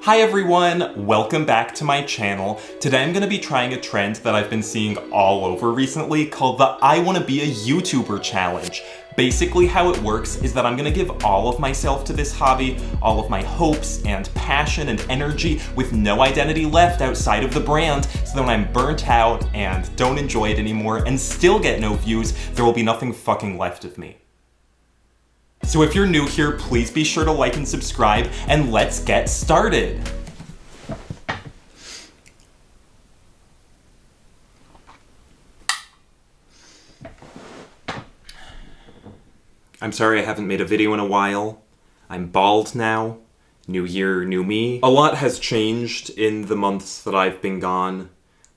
Hi everyone, welcome back to my channel. Today I'm going to be trying a trend that I've been seeing all over recently called the I Wanna Be a YouTuber challenge. Basically how it works is that I'm going to give all of myself to this hobby, all of my hopes and passion and energy with no identity left outside of the brand, so that when I'm burnt out and don't enjoy it anymore and still get no views, there will be nothing fucking left of me. So if you're new here, please be sure to like and subscribe, and let's get started! I'm sorry I haven't made a video in a while. I'm bald now. New year, new me. A lot has changed in the months that I've been gone.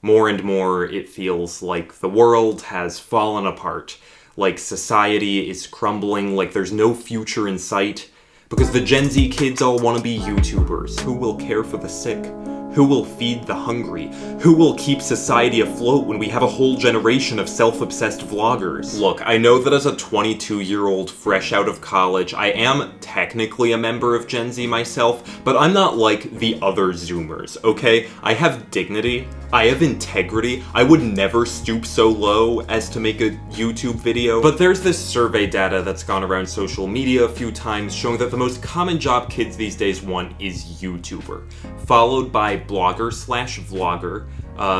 More and more, it feels like the world has fallen apart. Like society is crumbling, like there's no future in sight. Because the Gen Z kids all want to be YouTubers. Who will care for the sick? Who will feed the hungry? Who will keep society afloat when we have a whole generation of self-obsessed vloggers? Look, I know that as a 22-year-old fresh out of college, I am technically a member of Gen Z myself, but I'm not like the other Zoomers, okay? I have dignity. I have integrity. I would never stoop so low as to make a YouTube video. But there's this survey data that's gone around social media a few times showing that the most common job kids these days want is YouTuber, followed by blogger/vlogger.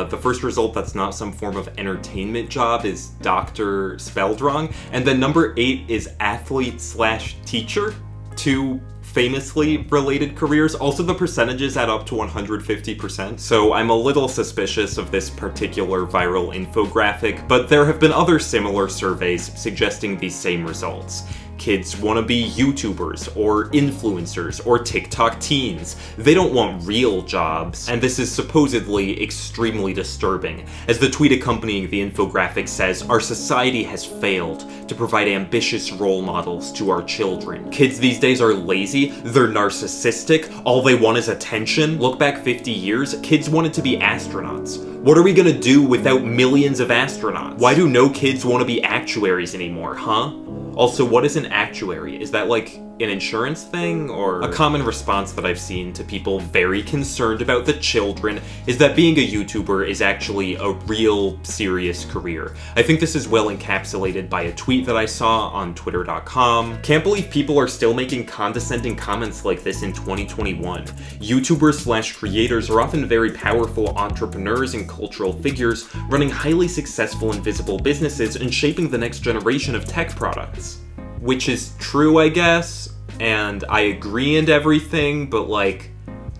The first result that's not some form of entertainment job is doctor spelled wrong. And then number 8 is athlete/teacher. Two famously related careers. Also, the percentages add up to 150%, so I'm a little suspicious of this particular viral infographic, but there have been other similar surveys suggesting these same results. Kids want to be YouTubers, or influencers, or TikTok teens. They don't want real jobs, and this is supposedly extremely disturbing. As the tweet accompanying the infographic says, our society has failed to provide ambitious role models to our children. Kids these days are lazy, they're narcissistic, all they want is attention. Look back 50 years, kids wanted to be astronauts. What are we gonna do without millions of astronauts? Why do no kids want to be actuaries anymore, huh? Also, what is an actuary? Is that like an insurance thing? Or a common response that I've seen to people very concerned about the children is that being a YouTuber is actually a real serious career. I think this is well encapsulated by a tweet that I saw on twitter.com. Can't believe people are still making condescending comments like this in 2021. YouTubers/creators are often very powerful entrepreneurs and cultural figures running highly successful and visible businesses and shaping the next generation of tech products. Which is true, I guess, and I agree and everything, but like,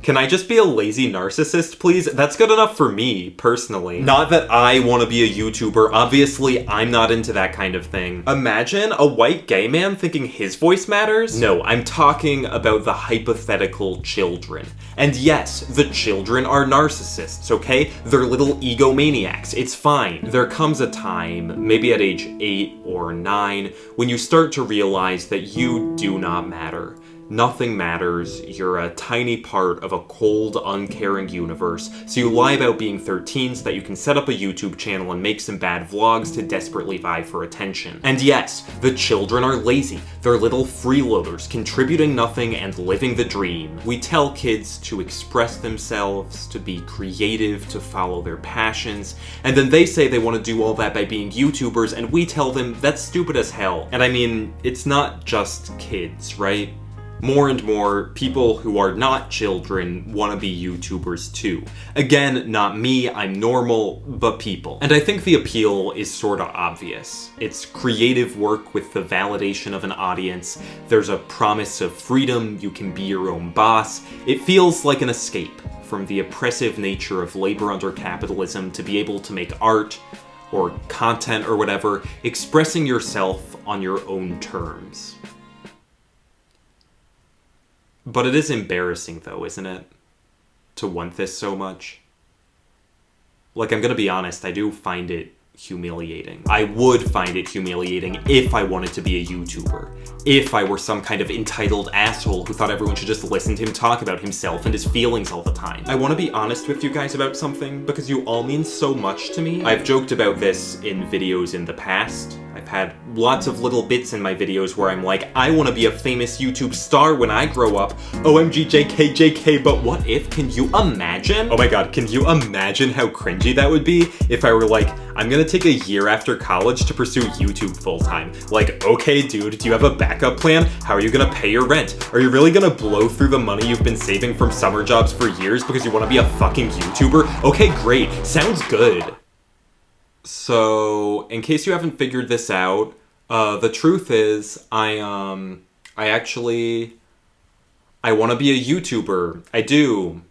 can I just be a lazy narcissist, please? That's good enough for me, personally. Not that I want to be a YouTuber, obviously I'm not into that kind of thing. Imagine a white gay man thinking his voice matters? No, I'm talking about the hypothetical children. And yes, the children are narcissists, okay? They're little egomaniacs, it's fine. There comes a time, maybe at age 8 or 9, when you start to realize that you do not matter. Nothing matters, you're a tiny part of a cold, uncaring universe, so you lie about being 13 so that you can set up a YouTube channel and make some bad vlogs to desperately vie for attention. And yes, the children are lazy. They're little freeloaders, contributing nothing and living the dream. We tell kids to express themselves, to be creative, to follow their passions, and then they say they want to do all that by being YouTubers, and we tell them that's stupid as hell. And I mean, it's not just kids, right? More and more, people who are not children want to be YouTubers too. Again, not me, I'm normal, but people. And I think the appeal is sorta obvious. It's creative work with the validation of an audience. There's a promise of freedom, you can be your own boss. It feels like an escape from the oppressive nature of labor under capitalism to be able to make art, or content or whatever, expressing yourself on your own terms. But it is embarrassing though, isn't it? To want this so much. Like, I'm gonna be honest, I do find it humiliating. I would find it humiliating if I wanted to be a YouTuber. If I were some kind of entitled asshole who thought everyone should just listen to him talk about himself and his feelings all the time. I want to be honest with you guys about something, because you all mean so much to me. I've joked about this in videos in the past. I've had lots of little bits in my videos where I'm like, I want to be a famous YouTube star when I grow up. OMG JK, but what if? Can you imagine? Oh my god, can you imagine how cringy that would be if I were like, I'm gonna take a year after college to pursue YouTube full-time. Like, okay dude, do you have a backup plan? How are you gonna pay your rent? Are you really gonna blow through the money you've been saving from summer jobs for years because you want to be a fucking YouTuber? Okay, great. Sounds good. So, in case you haven't figured this out, the truth is, I want to be a YouTuber. I do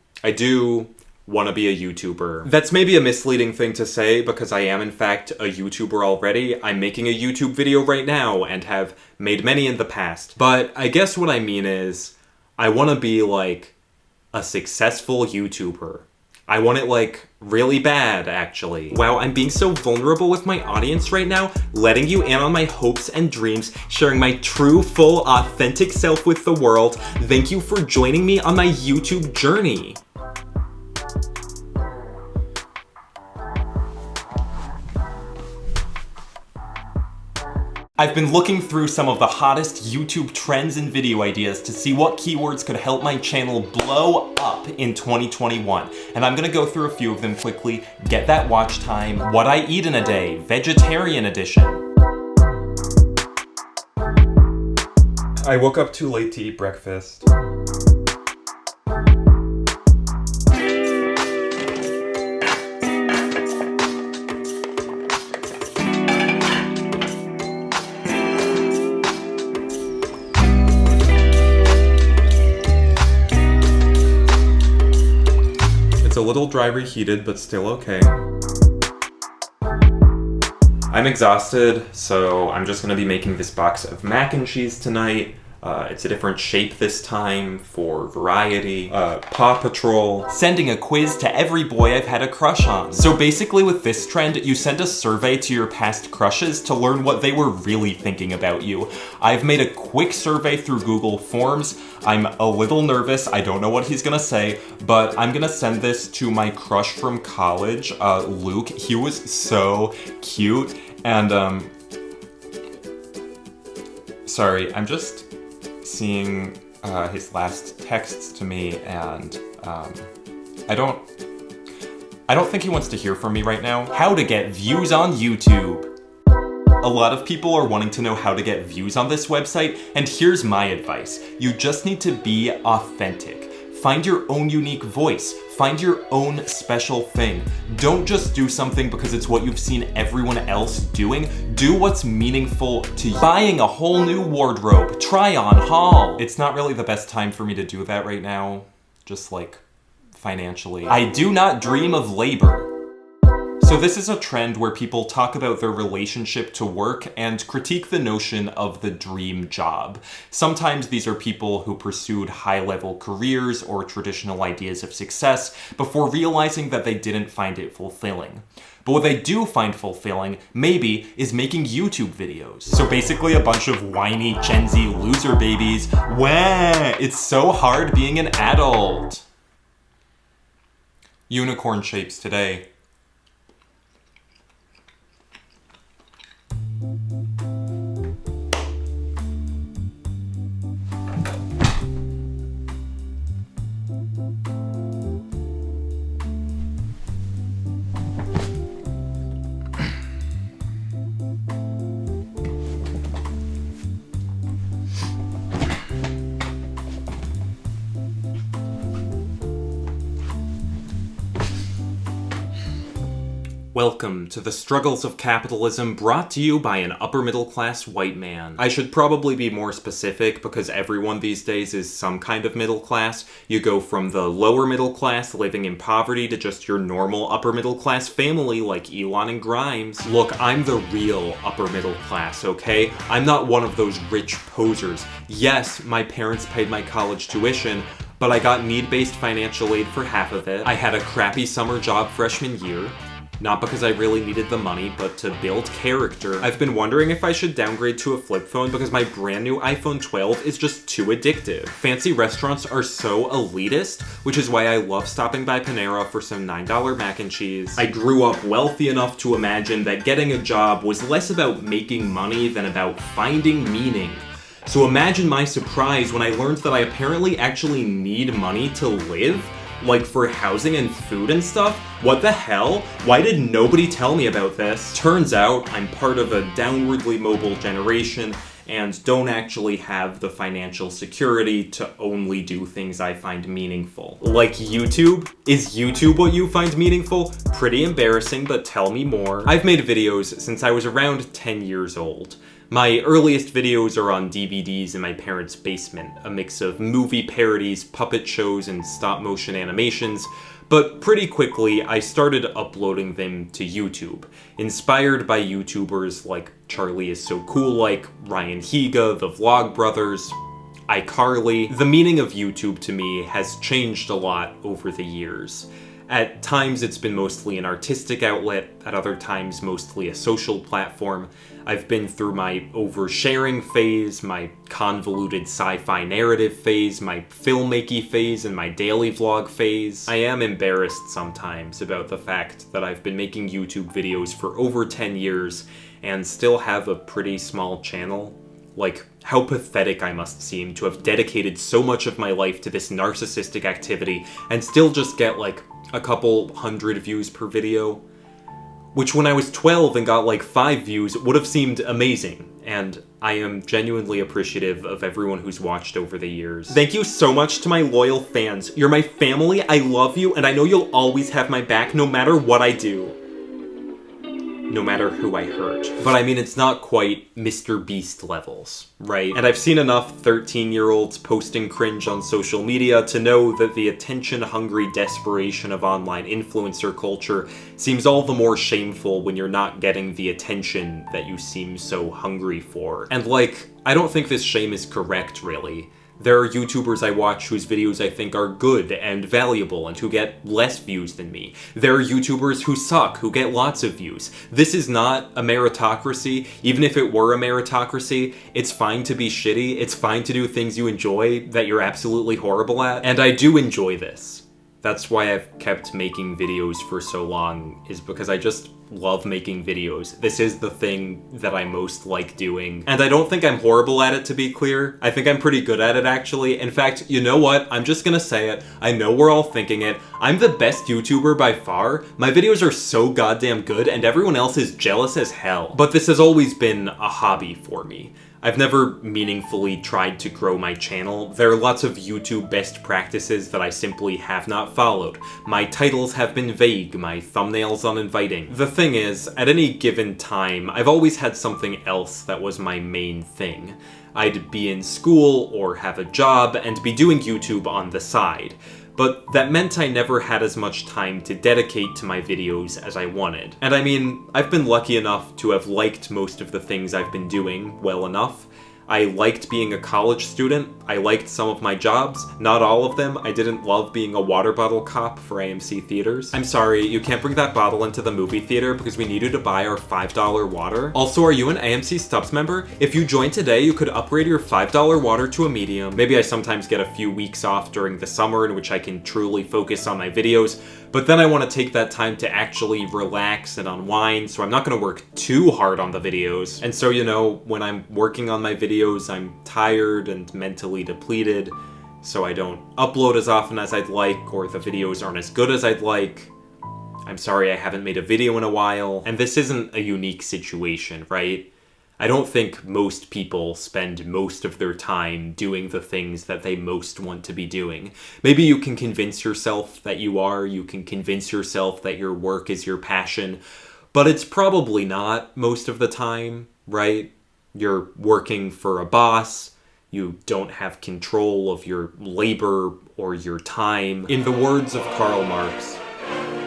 want to be a YouTuber. That's maybe a misleading thing to say because I am in fact a YouTuber already. I'm making a YouTube video right now and have made many in the past. But I guess what I mean is, I want to be like a successful YouTuber. I want it like really bad, actually. Wow, I'm being so vulnerable with my audience right now, letting you in on my hopes and dreams, sharing my true, full, authentic self with the world. Thank you for joining me on my YouTube journey. I've been looking through some of the hottest YouTube trends and video ideas to see what keywords could help my channel blow up in 2021. And I'm gonna go through a few of them quickly, get that watch time. What I eat in a day, vegetarian edition. I woke up too late to eat breakfast. It's a little dry reheated, but still okay. I'm exhausted, so I'm just gonna be making this box of mac and cheese tonight. It's a different shape this time for variety. Paw Patrol. Sending a quiz to every boy I've had a crush on. So basically with this trend, you send a survey to your past crushes to learn what they were really thinking about you. I've made a quick survey through Google Forms. I'm a little nervous, I don't know what he's gonna say, but I'm gonna send this to my crush from college, Luke. He was so cute, and sorry, I'm just seeing his last texts to me, and I don't think he wants to hear from me right now. How to get views on YouTube. A lot of people are wanting to know how to get views on this website, and here's my advice. You just need to be authentic. Find your own unique voice. Find your own special thing. Don't just do something because it's what you've seen everyone else doing. Do what's meaningful to you. Buying a whole new wardrobe. Try on haul. It's not really the best time for me to do that right now. Just like financially. I do not dream of labor. So this is a trend where people talk about their relationship to work and critique the notion of the dream job. Sometimes these are people who pursued high-level careers or traditional ideas of success before realizing that they didn't find it fulfilling. But what they do find fulfilling, maybe, is making YouTube videos. So basically a bunch of whiny Gen Z loser babies. Wah! It's so hard being an adult! Unicorn shapes today. Welcome to the struggles of capitalism, brought to you by an upper-middle-class white man. I should probably be more specific because everyone these days is some kind of middle class. You go from the lower middle class living in poverty to just your normal upper-middle-class family like Elon and Grimes. Look, I'm the real upper-middle class, okay? I'm not one of those rich posers. Yes, my parents paid my college tuition, but I got need-based financial aid for half of it. I had a crappy summer job freshman year. Not because I really needed the money, but to build character. I've been wondering if I should downgrade to a flip phone because my brand new iPhone 12 is just too addictive. Fancy restaurants are so elitist, which is why I love stopping by Panera for some $9 mac and cheese. I grew up wealthy enough to imagine that getting a job was less about making money than about finding meaning. So imagine my surprise when I learned that I apparently actually need money to live, like for housing and food and stuff. What the hell? Why did nobody tell me about this? Turns out I'm part of a downwardly mobile generation and don't actually have the financial security to only do things I find meaningful. Like YouTube? Is YouTube what you find meaningful? Pretty embarrassing, but tell me more. I've made videos since I was around 10 years old. My earliest videos are on DVDs in my parents' basement, a mix of movie parodies, puppet shows, and stop-motion animations, but pretty quickly I started uploading them to YouTube, inspired by YouTubers like Charlie Is So Cool Like, Ryan Higa, The Vlog Brothers, iCarly. The meaning of YouTube to me has changed a lot over the years. At times it's been mostly an artistic outlet, at other times mostly a social platform. I've been through my oversharing phase, my convoluted sci-fi narrative phase, my filmmaking phase, and my daily vlog phase. I am embarrassed sometimes about the fact that I've been making YouTube videos for over 10 years and still have a pretty small channel. Like, how pathetic I must seem to have dedicated so much of my life to this narcissistic activity and still just get like a couple hundred views per video. Which when I was 12 and got like 5 views would have seemed amazing, and I am genuinely appreciative of everyone who's watched over the years. Thank you so much to my loyal fans. You're my family, I love you, and I know you'll always have my back no matter what I do. No matter who I hurt. But I mean, it's not quite Mr. Beast levels, right? And I've seen enough 13-year-olds posting cringe on social media to know that the attention-hungry desperation of online influencer culture seems all the more shameful when you're not getting the attention that you seem so hungry for. And like, I don't think this shame is correct, really. There are YouTubers I watch whose videos I think are good and valuable and who get less views than me. There are YouTubers who suck, who get lots of views. This is not a meritocracy. Even if it were a meritocracy, it's fine to be shitty. It's fine to do things you enjoy that you're absolutely horrible at. And I do enjoy this. That's why I've kept making videos for so long, is because I just love making videos. This is the thing that I most like doing. And I don't think I'm horrible at it, to be clear. I think I'm pretty good at it, actually. In fact, you know what? I'm just gonna say it. I know we're all thinking it. I'm the best YouTuber by far. My videos are so goddamn good, and everyone else is jealous as hell. But this has always been a hobby for me. I've never meaningfully tried to grow my channel. There are lots of YouTube best practices that I simply have not followed. My titles have been vague, my thumbnails uninviting. The thing is, at any given time, I've always had something else that was my main thing. I'd be in school or have a job and be doing YouTube on the side. But that meant I never had as much time to dedicate to my videos as I wanted. And I mean, I've been lucky enough to have liked most of the things I've been doing well enough. I liked being a college student. I liked some of my jobs, not all of them. I didn't love being a water bottle cop for AMC theaters. I'm sorry, you can't bring that bottle into the movie theater because we need you to buy our $5 water. Also, are you an AMC Stubs member? If you join today, you could upgrade your $5 water to a medium. Maybe I sometimes get a few weeks off during the summer in which I can truly focus on my videos, but then I want to take that time to actually relax and unwind, so I'm not going to work too hard on the videos. And so, you know, when I'm working on my videos, I'm tired and mentally depleted, so I don't upload as often as I'd like, or the videos aren't as good as I'd like. I'm sorry I haven't made a video in a while, and this isn't a unique situation, right? I don't think most people spend most of their time doing the things that they most want to be doing. Maybe you can convince yourself that you are, you can convince yourself that your work is your passion, but it's probably not most of the time, right? You're working for a boss, you don't have control of your labor or your time. In the words of Karl Marx,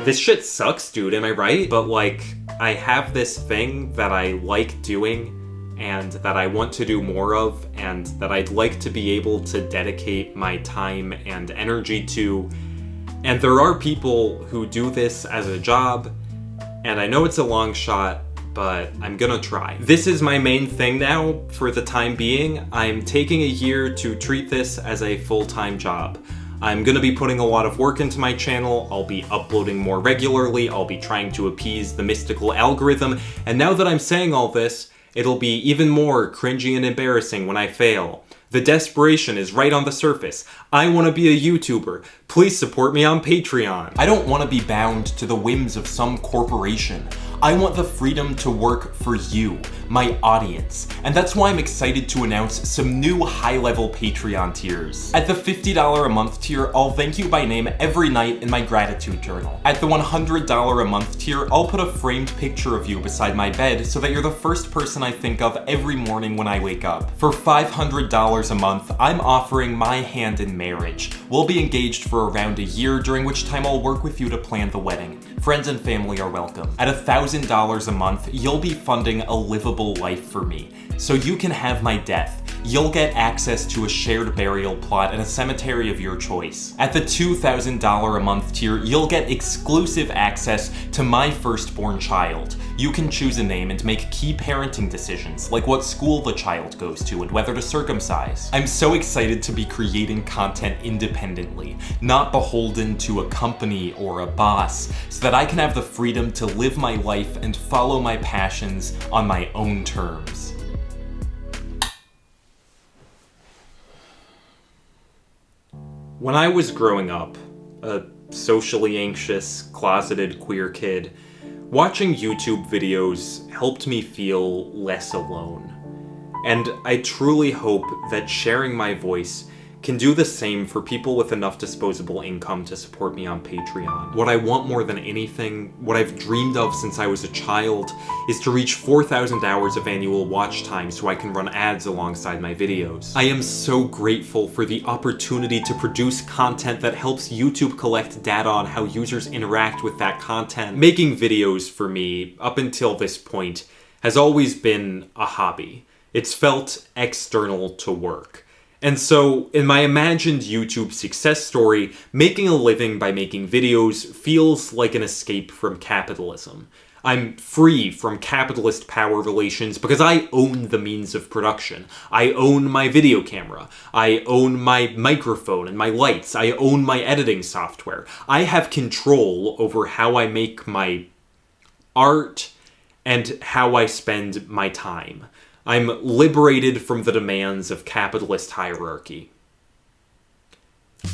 this shit sucks, dude, am I right? But like, I have this thing that I like doing and that I want to do more of, and that I'd like to be able to dedicate my time and energy to. And there are people who do this as a job, And I know it's a long shot, but I'm gonna try. This is my main thing now for the time being. I'm taking a year to treat this as a full-time job. I'm gonna be putting a lot of work into my channel, I'll be uploading more regularly, I'll be trying to appease the mystical algorithm, and now that I'm saying all this, it'll be even more cringy and embarrassing when I fail. The desperation is right on the surface. I want to be a YouTuber. Please support me on Patreon. I don't want to be bound to the whims of some corporation. I want the freedom to work for you, my audience. And that's why I'm excited to announce some new high-level Patreon tiers. At the $50 a month tier, I'll thank you by name every night in my gratitude journal. At the $100 a month tier, I'll put a framed picture of you beside my bed so that you're the first person I think of every morning when I wake up. For $500 a month, I'm offering my hand in marriage. We'll be engaged for around a year, during which time I'll work with you to plan the wedding. Friends and family are welcome. At $1,000 a month, you'll be funding a livable life for me, so you can have my death. You'll get access to a shared burial plot at a cemetery of your choice. At the $2,000 a month tier, you'll get exclusive access to my firstborn child. You can choose a name and make key parenting decisions, like what school the child goes to and whether to circumcise. I'm so excited to be creating content independently, not beholden to a company or a boss, so that I can have the freedom to live my life and follow my passions on my own terms. When I was growing up, a socially anxious, closeted queer kid, watching YouTube videos helped me feel less alone. And I truly hope that sharing my voice can do the same for people with enough disposable income to support me on Patreon. What I want more than anything, what I've dreamed of since I was a child, is to reach 4,000 hours of annual watch time so I can run ads alongside my videos. I am so grateful for the opportunity to produce content that helps YouTube collect data on how users interact with that content. Making videos for me, up until this point, has always been a hobby. It's felt external to work. And so, in my imagined YouTube success story, making a living by making videos feels like an escape from capitalism. I'm free from capitalist power relations because I own the means of production. I own my video camera. I own my microphone and my lights. I own my editing software. I have control over how I make my art and how I spend my time. I'm liberated from the demands of capitalist hierarchy.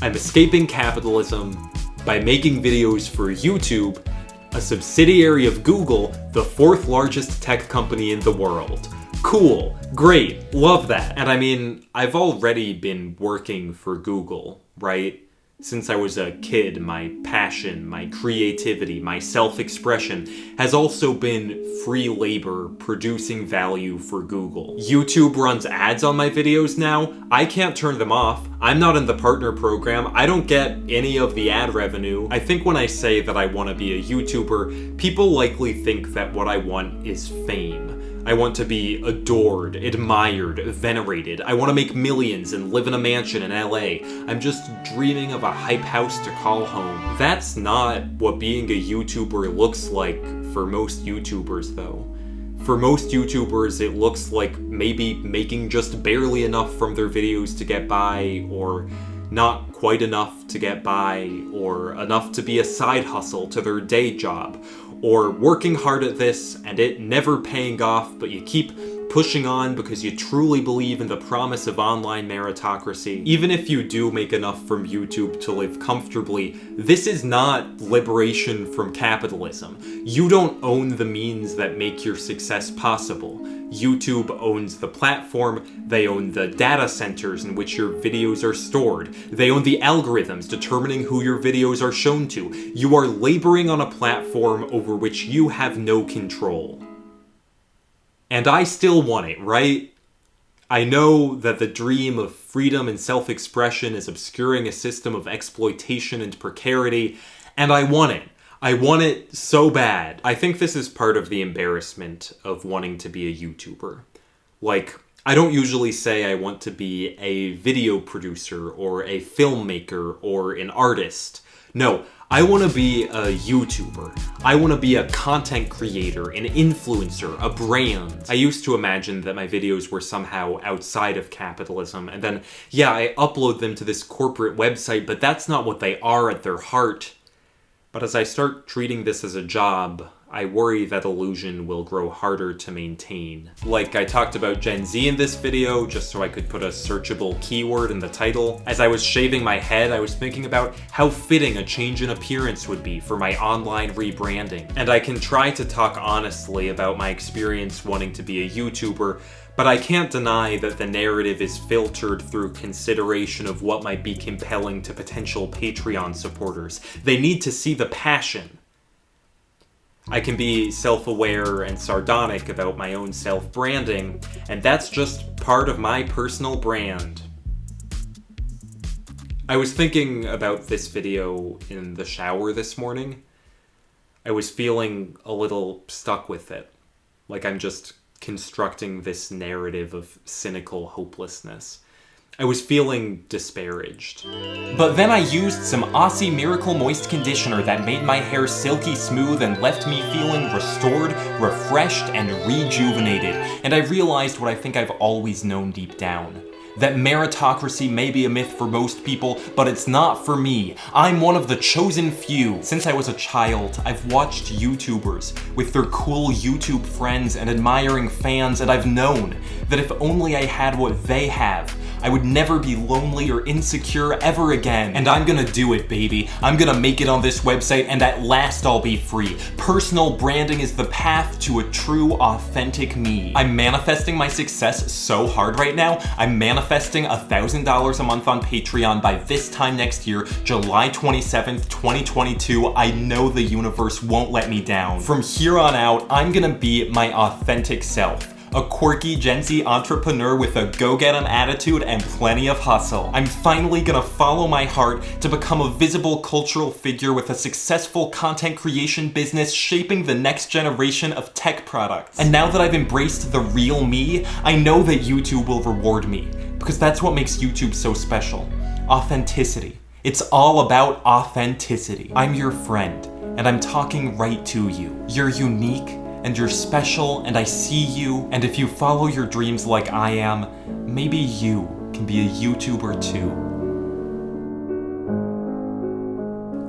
I'm escaping capitalism by making videos for YouTube, a subsidiary of Google, the 4th largest tech company in the world. Cool, great, love that. And I mean, I've already been working for Google, right? Since I was a kid, my passion, my creativity, my self-expression has also been free labor producing value for Google. YouTube runs ads on my videos now. I can't turn them off. I'm not in the partner program. I don't get any of the ad revenue. I think when I say that I want to be a YouTuber, people likely think that what I want is fame. I want to be adored, admired, venerated. I want to make millions and live in a mansion in LA. I'm just dreaming of a hype house to call home. That's not what being a YouTuber looks like for most YouTubers, though. For most YouTubers, it looks like maybe making just barely enough from their videos to get by, or not quite enough to get by, or enough to be a side hustle to their day job, or working hard at this and it never paying off, but you keep pushing on because you truly believe in the promise of online meritocracy. Even if you do make enough from YouTube to live comfortably, this is not liberation from capitalism. You don't own the means that make your success possible. YouTube owns the platform, they own the data centers in which your videos are stored, they own the algorithms determining who your videos are shown to. You are laboring on a platform over which you have no control. And I still want it, right? I know that the dream of freedom and self-expression is obscuring a system of exploitation and precarity, and I want it. I want it so bad. I think this is part of the embarrassment of wanting to be a YouTuber. Like, I don't usually say I want to be a video producer or a filmmaker or an artist. No, I want to be a YouTuber. I want to be a content creator, an influencer, a brand. I used to imagine that my videos were somehow outside of capitalism, and then, yeah, I upload them to this corporate website, but that's not what they are at their heart. But as I start treating this as a job, I worry that illusion will grow harder to maintain. Like I talked about Gen Z in this video, just so I could put a searchable keyword in the title. As I was shaving my head, I was thinking about how fitting a change in appearance would be for my online rebranding. And I can try to talk honestly about my experience wanting to be a YouTuber, but I can't deny that the narrative is filtered through consideration of what might be compelling to potential Patreon supporters. They need to see the passion. I can be self-aware and sardonic about my own self-branding, and that's just part of my personal brand. I was thinking about this video in the shower this morning. I was feeling a little stuck with it, like I'm just constructing this narrative of cynical hopelessness. I was feeling disparaged. But then I used some Aussie Miracle Moist Conditioner that made my hair silky smooth and left me feeling restored, refreshed, and rejuvenated. And I realized what I think I've always known deep down. That meritocracy may be a myth for most people, but it's not for me. I'm one of the chosen few. Since I was a child, I've watched YouTubers with their cool YouTube friends and admiring fans, and I've known that if only I had what they have, I would never be lonely or insecure ever again. And I'm gonna do it, baby. I'm gonna make it on this website, and at last I'll be free. Personal branding is the path to a true, authentic me. I'm manifesting my success so hard right now. I'm manifesting $1,000 a month on Patreon by this time next year, July 27th, 2022. I know the universe won't let me down. From here on out, I'm gonna be my authentic self. A quirky Gen Z entrepreneur with a go-get-em attitude and plenty of hustle. I'm finally gonna follow my heart to become a visible cultural figure with a successful content creation business shaping the next generation of tech products. And now that I've embraced the real me, I know that YouTube will reward me, because that's what makes YouTube so special. Authenticity. It's all about authenticity. I'm your friend, and I'm talking right to you. You're unique, and you're special, and I see you, and if you follow your dreams like I am, maybe you can be a YouTuber too.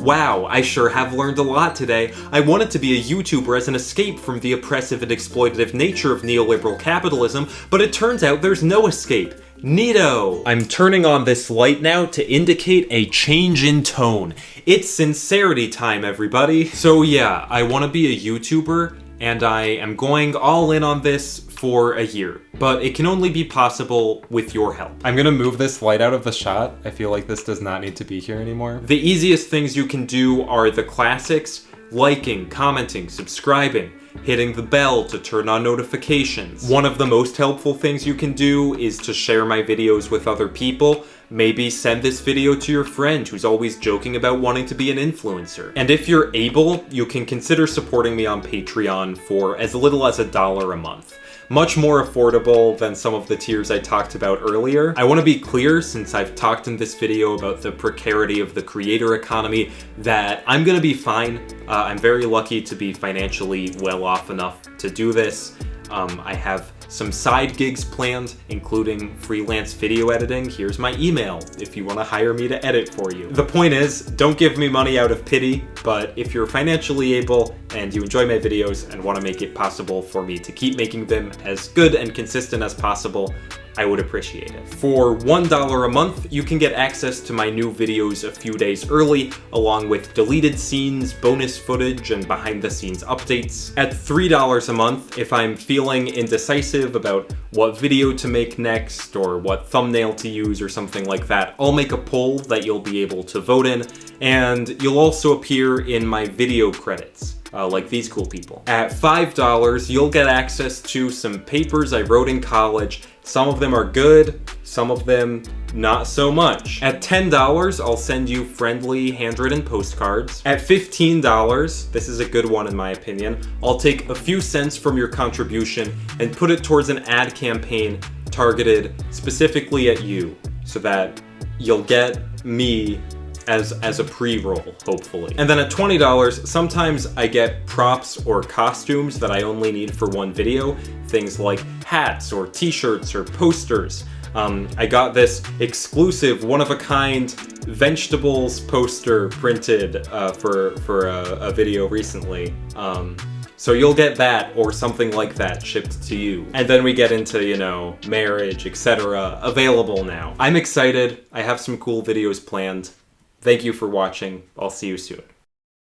Wow, I sure have learned a lot today. I wanted to be a YouTuber as an escape from the oppressive and exploitative nature of neoliberal capitalism, but it turns out there's no escape. Neato! I'm turning on this light now to indicate a change in tone. It's sincerity time, everybody. So yeah, I want to be a YouTuber, and I am going all in on this for a year. But it can only be possible with your help. I'm gonna move this light out of the shot. I feel like this does not need to be here anymore. The easiest things you can do are the classics: liking, commenting, subscribing, hitting the bell to turn on notifications. One of the most helpful things you can do is to share my videos with other people. Maybe send this video to your friend who's always joking about wanting to be an influencer. And if you're able, you can consider supporting me on Patreon for as little as $1 a month. Much more affordable than some of the tiers I talked about earlier. I want to be clear, since I've talked in this video about the precarity of the creator economy, that I'm gonna be fine. I'm very lucky to be financially well off enough to do this. I have some side gigs planned, including freelance video editing. Here's my email if you want to hire me to edit for you. The point is, don't give me money out of pity, but if you're financially able and you enjoy my videos and want to make it possible for me to keep making them as good and consistent as possible, I would appreciate it. For $1 a month, you can get access to my new videos a few days early, along with deleted scenes, bonus footage, and behind-the-scenes updates. At $3 a month, if I'm feeling indecisive about what video to make next, or what thumbnail to use, or something like that, I'll make a poll that you'll be able to vote in, and you'll also appear in my video credits. Like these cool people. At $5, you'll get access to some papers I wrote in college. Some of them are good, some of them not so much. At $10, I'll send you friendly handwritten postcards. At $15, this is a good one in my opinion, I'll take a few cents from your contribution and put it towards an ad campaign targeted specifically at you, so that you'll get me as a pre-roll, hopefully. And then at $20, sometimes I get props or costumes that I only need for one video, things like hats or t-shirts or posters. I got this exclusive, one-of-a-kind vegetables poster printed for a video recently. So you'll get that or something like that shipped to you. And then we get into, you know, marriage, etc. available now. I'm excited. I have some cool videos planned. Thank you for watching. I'll see you soon.